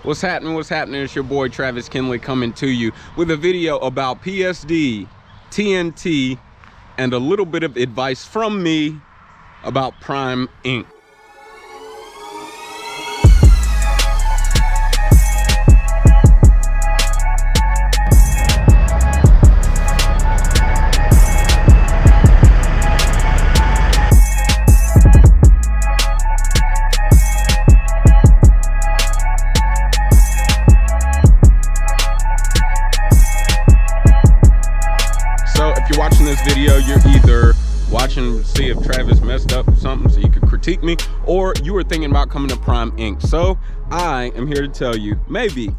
What's happening? What's happening? It's your boy Travis Kinley coming to you with a video about PSD TNT and a little bit of advice from me about Prime Inc. Watching this video, you're either watching to see if Travis messed up something so you could critique me, or you were thinking about coming to Prime Inc. So I am here to tell you, maybe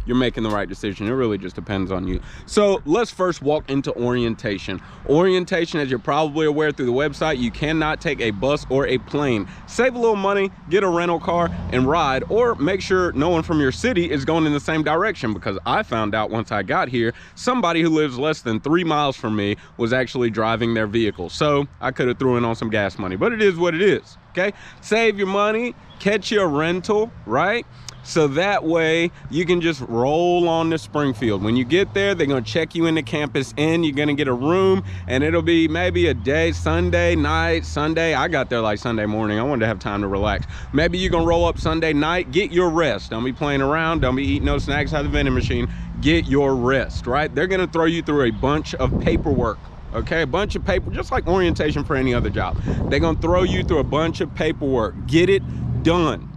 you're making the right decision. It really just depends on you. So let's first walk into orientation. Orientation, as you're probably aware through the website, you cannot take a bus or a plane. Save a little money, get a rental car and ride, or make sure no one from your city is going in the same direction, because I found out once I got here, somebody who lives less than 3 miles from me was actually driving their vehicle. So I could have threw in on some gas money, but it is what it is. Okay, save your money, catch your rental, right? So that way you can just roll on to Springfield. When you get there, they're gonna check you into Campus Inn. You're gonna get a room, and it'll be maybe a day, Sunday night, Sunday. I got there like Sunday morning. I wanted to have time to relax. Maybe you're gonna roll up Sunday night, get your rest. Don't be playing around, don't be eating no snacks out of the vending machine. Get your rest, right? They're gonna throw you through a bunch of paperwork. Okay, a bunch of paper, just like orientation for any other job. They're gonna throw you through a bunch of paperwork. Get it done,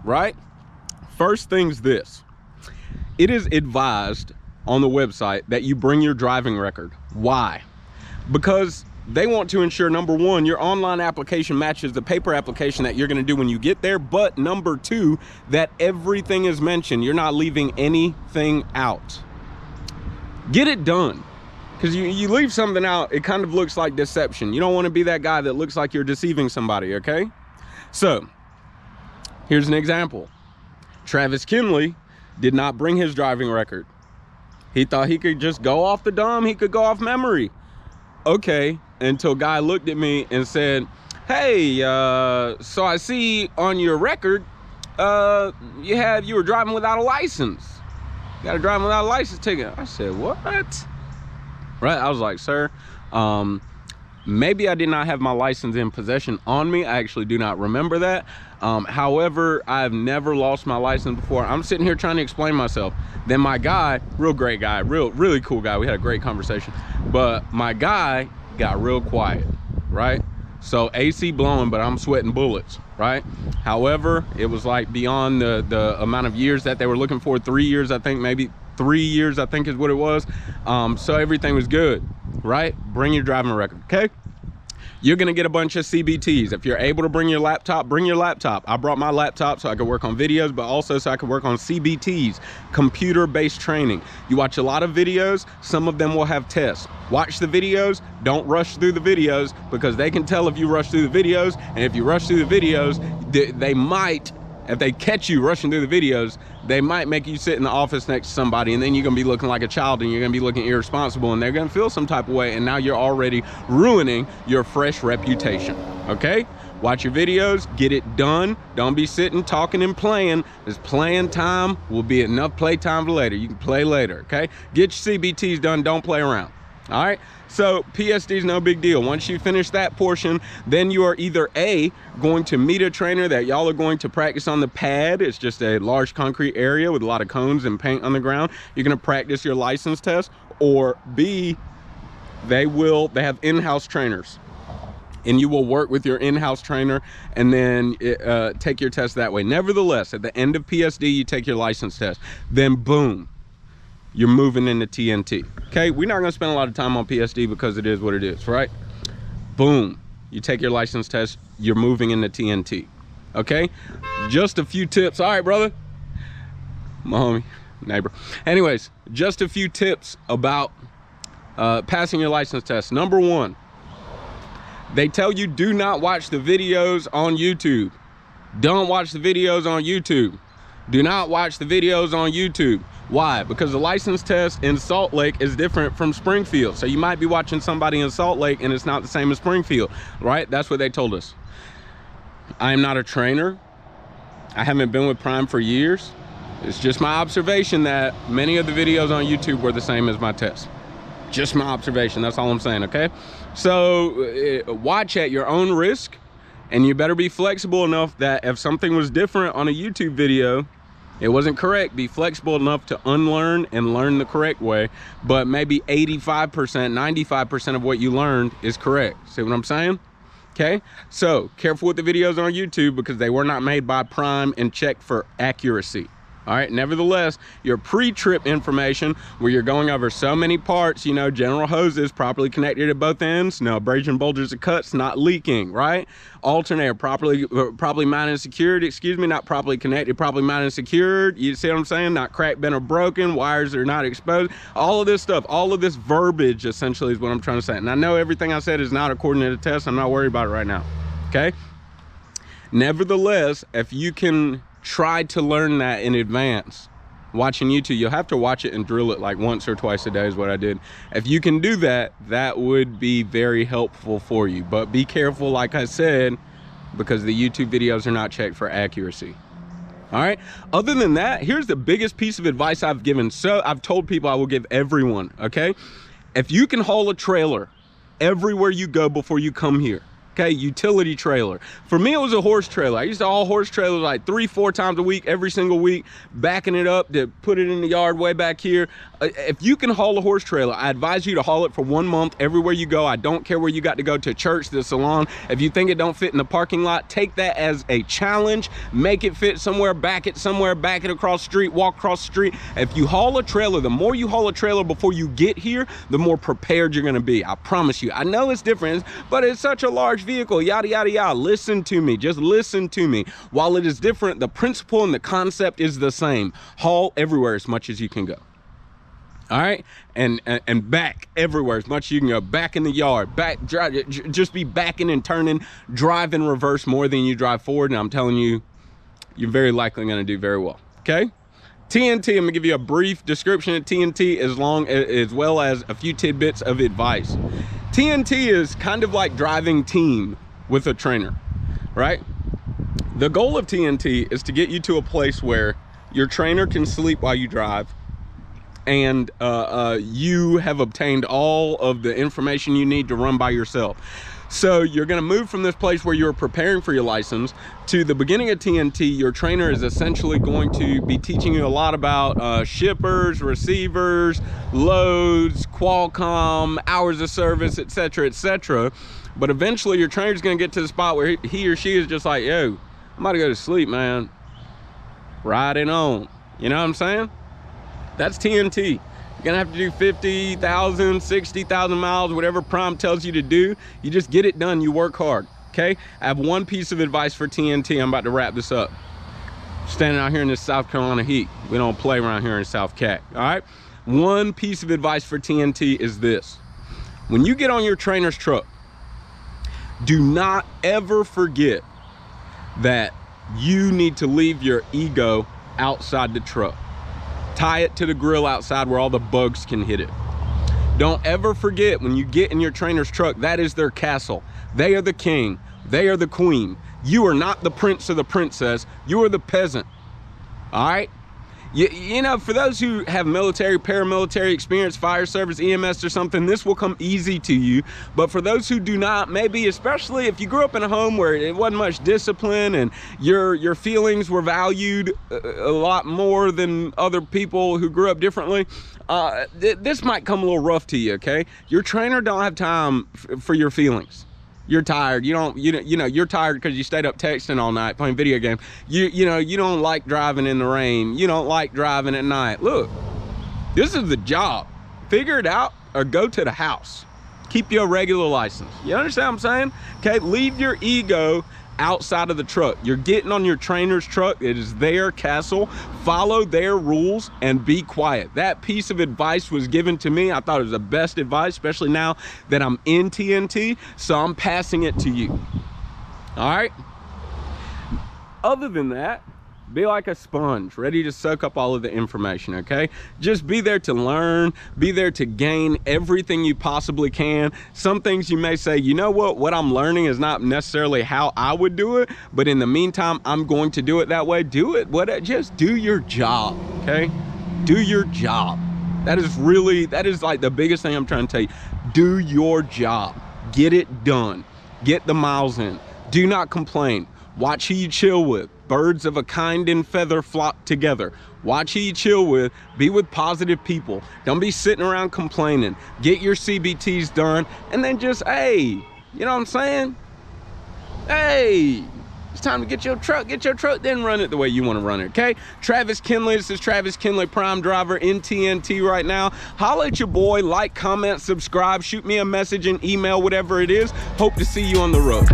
right? First thing's this: it is advised on the website that you bring your driving record. Why? Because they want to ensure, number one, your online application matches the paper application that you're gonna do when you get there, but number two, that everything is mentioned. You're not leaving anything out. Get it done. Because you leave something out, it kind of looks like deception. You don't want to be that guy that looks like you're deceiving somebody, okay? So, here's an example. Travis Kinley did not bring his driving record. He thought he could just go off the dome, he could go off memory. Okay, until guy looked at me and said, hey, so I see on your record, you were driving without a license. You got to drive without a license ticket. I said, what? Right, I was like, sir, maybe I did not have my license in possession on me. I actually do not remember that. However, I've never lost my license before. I'm sitting here trying to explain myself. Then my guy, real great guy, really cool guy. We had a great conversation, but my guy got real quiet, right? So AC blowing, but I'm sweating bullets, right? However, it was like beyond the amount of years that they were looking for. 3 years, I think, maybe 3 years, I think is what it was. So everything was good, right? Bring your driving record, okay? You're gonna get a bunch of CBTs. If you're able to bring your laptop, bring your laptop. I brought my laptop so I could work on videos, but also so I could work on CBTs, computer-based training. You watch a lot of videos, some of them will have tests. Watch the videos, don't rush through the videos, because they can tell if you rush through the videos, and if you rush through the videos, they might, if they catch you rushing through the videos, they might make you sit in the office next to somebody, and then you're gonna be looking like a child, and you're gonna be looking irresponsible, and they're gonna feel some type of way, and now you're already ruining your fresh reputation, okay? Watch your videos, get it done. Don't be sitting, talking, and playing. This playing time will be enough play time for later. You can play later, okay? Get your CBTs done, don't play around. All right, so PSD is no big deal. Once you finish that portion, then you are either A, going to meet a trainer that y'all are going to practice on the pad. It's just a large concrete area with a lot of cones and paint on the ground. You're gonna practice your license test. Or B, they have in-house trainers, and you will work with your in-house trainer and then take your test that way. Nevertheless, at the end of PSD, you take your license test. Then boom, you're moving into TNT. Okay, we're not gonna spend a lot of time on PSD because it is what it is, right? Boom, you take your license test, you're moving into TNT. Okay, just a few tips. All right, brother, my homie, neighbor. Anyways, just a few tips about passing your license test. Number one, they tell you do not watch the videos on YouTube. Don't watch the videos on YouTube. Do not watch the videos on YouTube. Why? Because the license test in Salt Lake is different from Springfield. So you might be watching somebody in Salt Lake and it's not the same as Springfield, right? That's what they told us. I am not a trainer. I haven't been with Prime for years. It's just my observation that many of the videos on YouTube were the same as my test. Just my observation, that's all I'm saying, okay? So watch at your own risk, and you better be flexible enough that if something was different on a YouTube video, it wasn't correct, be flexible enough to unlearn and learn the correct way. But maybe 85%, 95% of what you learned is correct. See what I'm saying? Okay, so careful with the videos on YouTube because they were not made by Prime and checked for accuracy. All right, nevertheless, your pre-trip information where you're going over so many parts, you know, general hoses properly connected at both ends, no abrasion, bulges, or cuts, not leaking, right? Alternator properly mounted and secured, excuse me, not properly connected, properly mounted and secured. You see what I'm saying? Not cracked, bent, or broken. Wires are not exposed. All of this stuff, all of this verbiage essentially is what I'm trying to say. And I know everything I said is not according to the test. I'm not worried about it right now, okay? Nevertheless, if you can try to learn that in advance watching YouTube, you'll have to watch it and drill it like once or twice a day is what I did. If you can do that, that would be very helpful for you. But be careful, like I said, because the YouTube videos are not checked for accuracy. All right, other than that, here's the biggest piece of advice I've given. So I've told people I will give everyone, okay? If you can haul a trailer everywhere you go before you come here, okay, utility trailer. For me, it was a horse trailer. I used to haul horse trailers like 3-4 times a week, every single week, backing it up to put it in the yard way back here. If you can haul a horse trailer, I advise you to haul it for 1 month everywhere you go. I don't care where you got to go, to church, the salon. If you think it don't fit in the parking lot, take that as a challenge. Make it fit somewhere, back it somewhere, back it across the street, walk across the street. If you haul a trailer, the more you haul a trailer before you get here, the more prepared you're gonna be. I promise you. I know it's different, but it's such a large vehicle, yada, yada, yada. Listen to me, just listen to me. While it is different, the principle and the concept is the same. Haul everywhere as much as you can go. All right, and back everywhere as much as you can go. Back in the yard, back, drive, just be backing and turning, drive in reverse more than you drive forward, and I'm telling you, you're very likely going to do very well. Okay, TNT, I'm gonna give you a brief description of TNT as well as a few tidbits of advice. TNT is kind of like driving team with a trainer, right? The goal of TNT is to get you to a place where your trainer can sleep while you drive, and you have obtained all of the information you need to run by yourself. So you're going to move from this place where you're preparing for your license to the beginning of TNT. Your trainer is essentially going to be teaching you a lot about shippers, receivers, loads, Qualcomm, hours of service, etc., etc. But eventually your trainer's going to get to the spot where he or she is just like, yo, I'm about to go to sleep, man. Riding on. You know what I'm saying? That's TNT. You're gonna have to do 50,000, 60,000 miles, whatever Prime tells you to do. You just get it done, you work hard, okay? I have one piece of advice for TNT. I'm about to wrap this up. Standing out here in this South Carolina heat. We don't play around here in South Cat, all right? One piece of advice for TNT is this. When you get on your trainer's truck, do not ever forget that you need to leave your ego outside the truck. Tie it to the grill outside where all the bugs can hit it. Don't ever forget, when you get in your trainer's truck, that is their castle. They are the king. They are the queen. You are not the prince or the princess. You are the peasant. All right? You know, for those who have military, paramilitary experience, fire service, EMS or something, this will come easy to you. But for those who do not, maybe especially if you grew up in a home where it wasn't much discipline and your feelings were valued a lot more than other people who grew up differently, this might come a little rough to you, okay? Your trainer don't have time for your feelings. You're tired. You know, you're tired because you stayed up texting all night playing video games. You know, you don't like driving in the rain. You don't like driving at night. Look, this is the job. Figure it out or go to the house. Keep your regular license. You understand what I'm saying? Okay, leave your ego outside of the truck. You're getting on your trainer's truck. It is their castle. Follow their rules and be quiet. That piece of advice was given to me. I thought it was the best advice, especially now that I'm in TNT, so I'm passing it to you. All right? Other than that, Be like a sponge, ready to soak up all of the information, okay? Just be there to learn, be there to gain everything you possibly can. Some things you may say, you know what I'm learning is not necessarily how I would do it, but in the meantime, I'm going to do it that way. Do it, just do your job, okay? Do your job. That is like the biggest thing I'm trying to tell you. Do your job, get it done, get the miles in, do not complain. Watch who you chill with. Birds of a kind and feather flock together. Watch who you chill with. Be with positive people. Don't be sitting around complaining. Get your CBTs done, and then just, hey, you know what I'm saying? Hey, it's time to get your truck, then run it the way you want to run it, okay? Travis Kinley, this is Travis Kinley, Prime Driver in TNT right now. Holla at your boy, like, comment, subscribe, shoot me a message, an email, whatever it is. Hope to see you on the road.